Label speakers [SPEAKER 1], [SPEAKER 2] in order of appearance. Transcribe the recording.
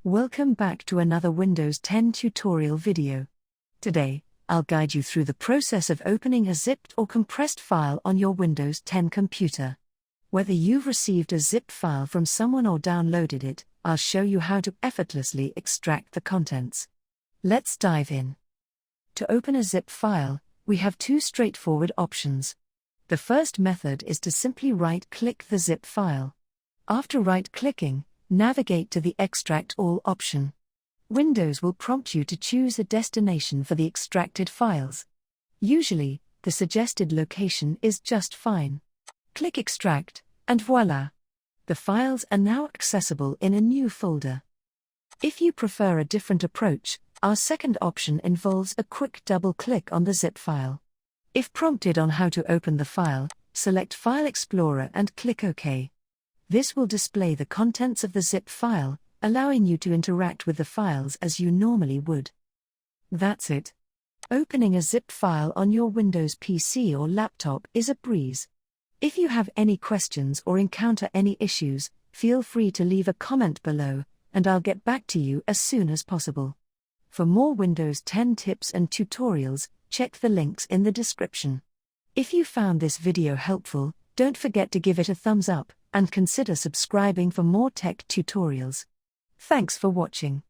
[SPEAKER 1] Welcome back to another Windows 10 tutorial video. Today, I'll guide you through the process of opening a zipped or compressed file on your Windows 10 computer. Whether you've received a zip file from someone or downloaded it, I'll show you how to effortlessly extract the contents. Let's dive in. To open a zip file, we have two straightforward options. The first method is to simply right-click the zip file. After right-clicking, navigate to the Extract All option. Windows will prompt you to choose a destination for the extracted files. Usually, the suggested location is just fine. Click Extract, and voila! The files are now accessible in a new folder. If you prefer a different approach, our second option involves a quick double-click on the zip file. If prompted on how to open the file, select File Explorer and click OK. This will display the contents of the zip file, allowing you to interact with the files as you normally would. That's it. Opening a zip file on your Windows PC or laptop is a breeze. If you have any questions or encounter any issues, feel free to leave a comment below, and I'll get back to you as soon as possible. For more Windows 10 tips and tutorials, check the links in the description. If you found this video helpful, don't forget to give it a thumbs up, and consider subscribing for more tech tutorials. Thanks for watching.